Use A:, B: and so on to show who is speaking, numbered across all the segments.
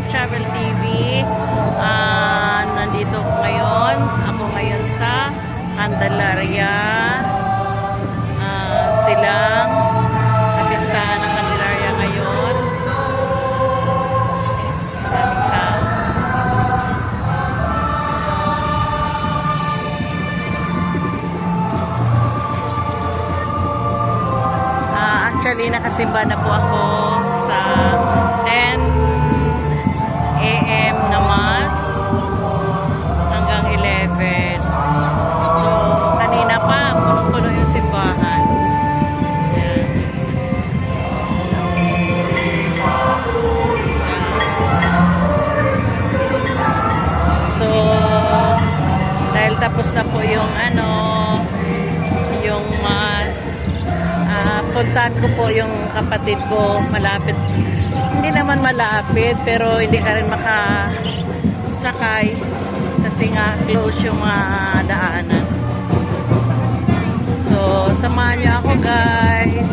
A: Travel TV. Nandito ko ngayon. Ako ngayon sa Candelaria. Silang kapistahan ng Candelaria ngayon. Maraming tao. Actually, nakasimba na po ako sa 10 a.m. na Mass hanggang 11. So, kanina pa, punong-puno yung simbahan. Ayan. So, dahil tapos na po yung yung Mass, puntahan ko po yung kapatid ko, malapit. Hindi naman malapit, pero hindi ka rin makasakay kasi nga close yung mga daanan. So, samahan niyo ako, guys.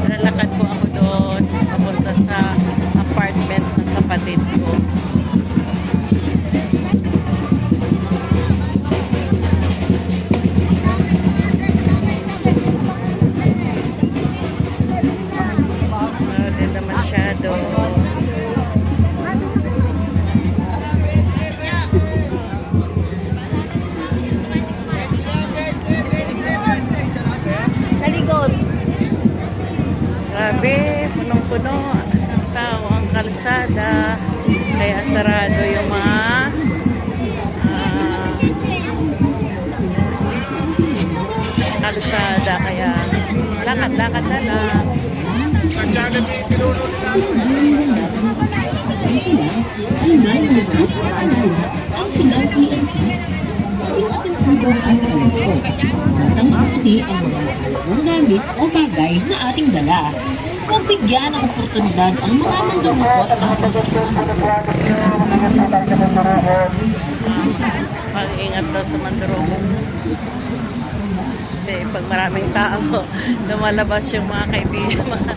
A: Lalakad po ako doon, papunta sa apartment ng kapatid ko. Grabe, punong-puno ng tao ang kalsada, kaya sarado yung mga kalsada, kaya lakad-lakad na lang.
B: Matang mabuti ang mga mahalagang gamit o bagay na ating dala. Huwag bigyan ng oportunidad ang mga mandurukot na
A: Pag-ingat daw sa mandurukot. Kasi pag maraming tao, lumalabas yung mga kaibigan, mga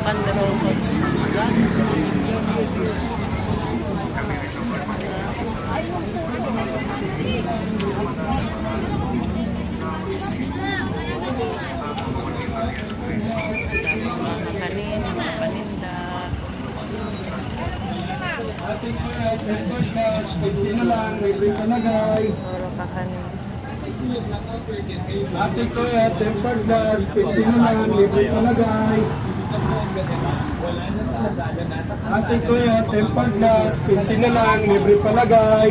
A: mandurukot.
C: Ating ko yan, second class, 50 na lang, may free palagay. Ating ko yan, tempered glass, 50 na lang, may free palagay. Ating ko yan, tempered glass, 50 na lang, may free palagay.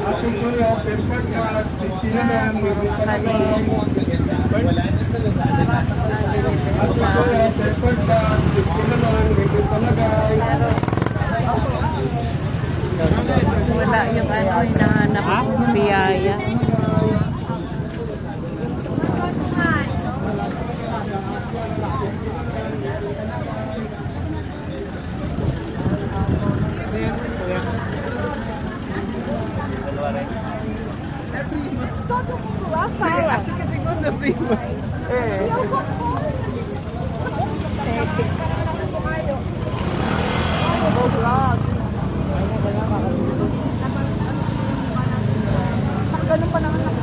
C: Ating ko yan, tempered glass, 50 na lang, may free palagay. Ating ko yan, tempered glass, 50 na lang, may free palagay.
A: Wala yung hinahanap kong biyaya.
D: Todo mundo lá fala.
C: Acho que é segunda prima.
D: E eu concordo. Ganun pa naman ako.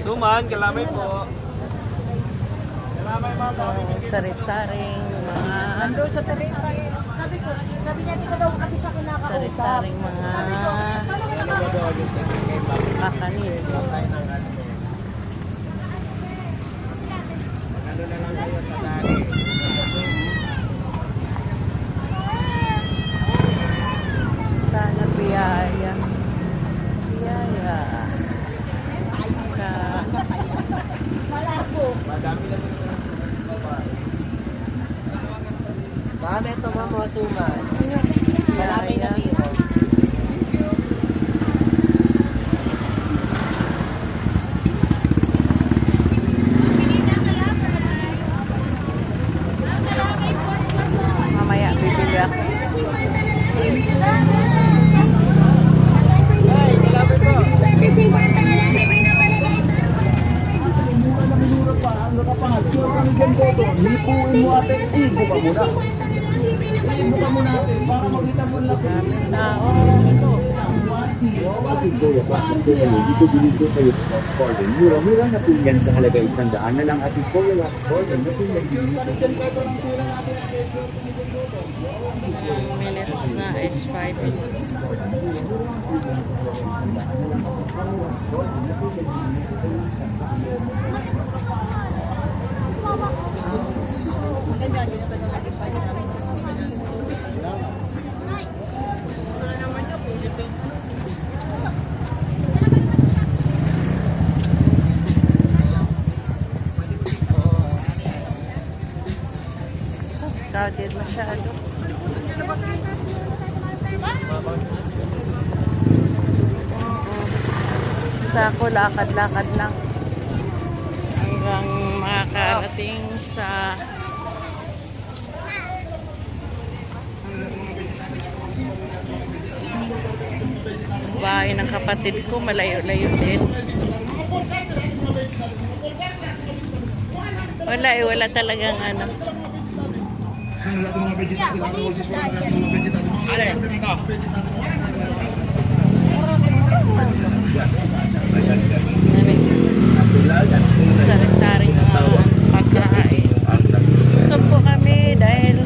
C: Suman, kalamay po. Kalamay mga
A: Sari-saring mga...
D: Nandun sa tabi ko, sabi niya, di ko daw kasi siya kinakausap.
A: Sari-saring mga... kakanin.
C: Ano na lang kayo sa dali.
A: Sana biyaya. Biyaya.
D: Malabo.
C: Madami lang yung Ma'am, ito nga mga suman. Maraming natiro.
A: Mamaya bibili ako.
E: Mura-mura na po yan sa halaga 100 na lang ating Kuya Last Order na po yan.
A: Minutes na is 5 minutes. Crowded masyado. Sa ako, lakad-lakad lang. Hanggang makakarating sa bahay ng kapatid ko. Malayo-layo din. Wala talagang ano. Sari-saring pagkain. Busog po kami dahil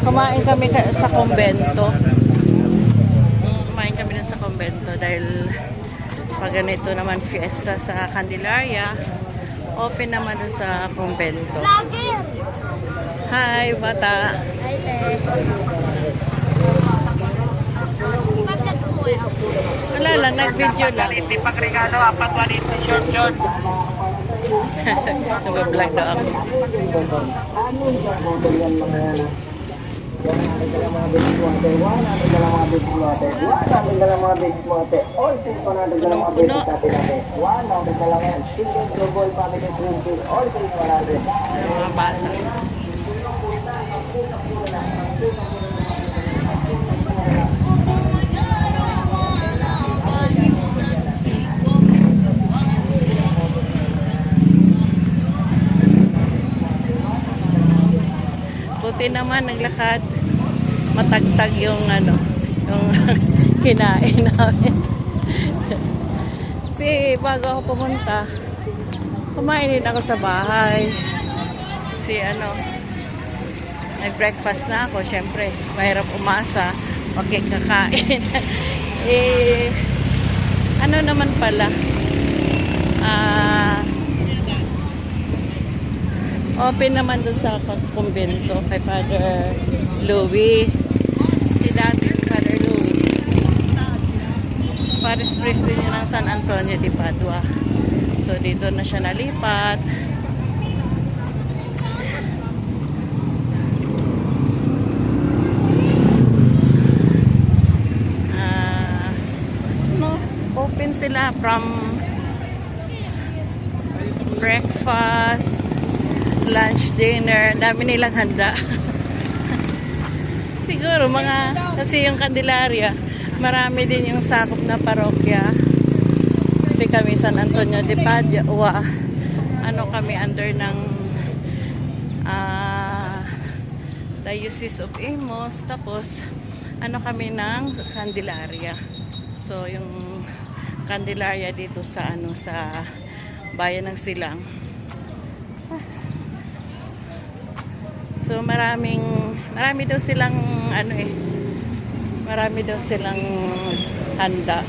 A: kumain kami sa kumbento. Kumain kami sa kumbento dahil pag ganito naman fiesta sa Candelaria, open naman dun sa kumbento. Hi, bata.
D: Hi, te.
A: Wala lang, nag-video lang.
F: Hindi pang regalo, 420 short short.
A: Nag-vlog daw ako. Mga bata. Buti naman naglakad, matagtag yung ano, yung kinain namin. Kasi bago ako pumunta, kumain din ako sa bahay. Kasi ano, nag-breakfast na ako, syempre, mahirap umasa, magkikakain. Ano naman pala, open naman doon sa kumbento kay Father Louis. Si dati si Father Louis. Paris priest din yun ng San Antonio de Padua. So dito na siya nalipat. Open sila from breakfast, lunch, dinner, dami nilang handa. Siguro mga, kasi yung Candelaria, marami din yung sakop na parokya. Kasi kami San Antonio de Padua, ano kami under ng Diocese of Imus, tapos ano kami ng Candelaria. So yung Candelaria dito sa ano, sa bayan ng Silang. So marami daw silang ano marami daw silang handa.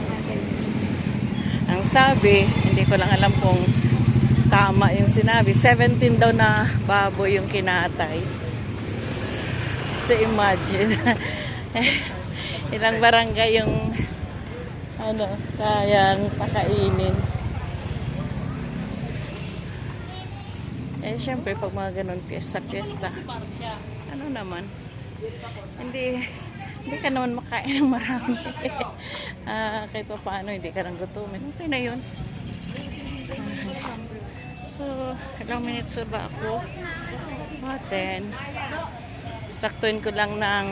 A: Ang sabi, hindi ko lang alam kung tama yung sinabi, 17 daw na baboy yung kinatay. So imagine ilang barangay yung ano, kayang pakainin. Syempre pag mga ganun fiesta, ano naman, hindi ka naman makain ng marami. Kahit pa paano, hindi ka nang gutumin. Okay na yun. So, ilang minutes ba ako? 10. Saktuin ko lang ng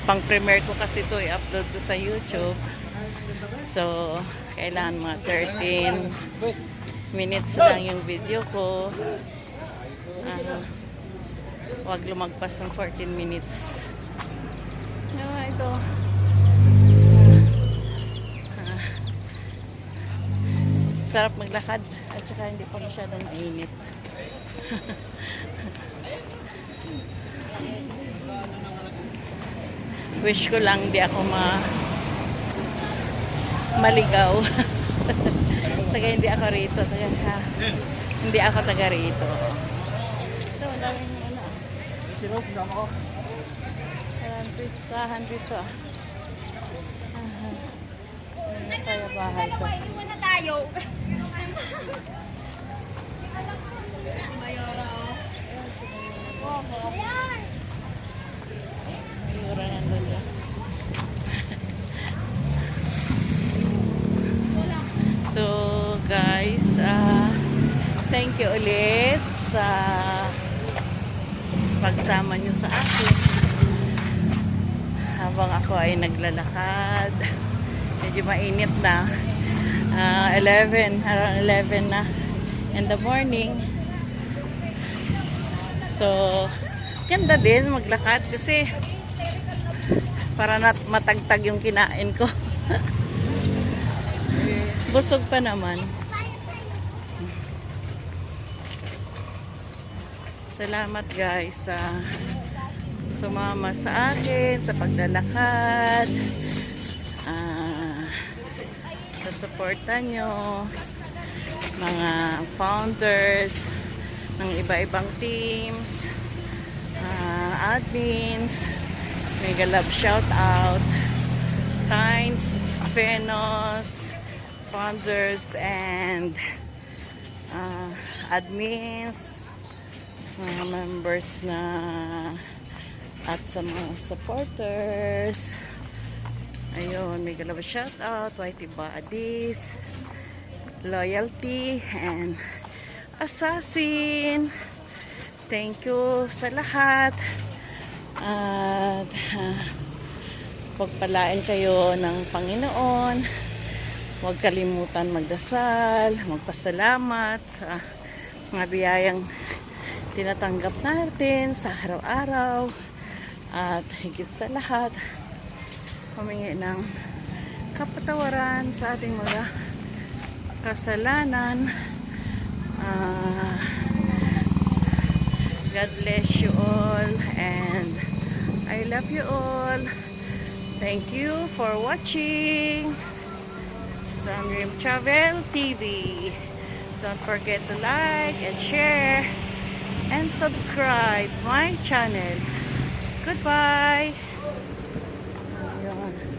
A: pang premiere ko kasi ito i-upload ko sa YouTube. So, kailangan mga 13 minutes lang yung video ko. Huwag lumagpas ng 14 minutes. Ito. Sarap maglakad at saka hindi pa masyadong mainit. Wish ko lang di ako maligaw. Taga hindi ako rito. Hindi ako taga rito. Ito, ang daming ano. Sino? Kasama ko. Alam, pistahan dito. Ano kaya bahay ko?
D: Muna tayo. Ayan.
A: Mayura nandun doon. So guys, thank you ulit sa pagsama nyo sa akin habang ako ay naglalakad. Medyo mainit na. 11 na in the morning. So ganda din maglakad kasi para matagtag yung kinain ko. Busog pa naman. Salamat guys sa sumama sa akin sa paglalakad, sa suporta nyo, mga founders ng iba-ibang teams, admins. Mega love shout out, Tynes, Fenos, founders and admins, mga members na at sa mga supporters. Ayun, mega love shout out, YT Buddies, Loyalty and Assassin. Thank you sa lahat. At pagpalain kayo ng Panginoon. Huwag kalimutan magdasal, magpasalamat sa mga biyayang tinatanggap natin sa araw-araw. At higit sa lahat, humingi ng kapatawaran sa ating mga kasalanan. God bless you all and I love you all. Thank you for watching Sunrim Travel TV. Don't forget to like and share and subscribe my channel. Goodbye. Ayan.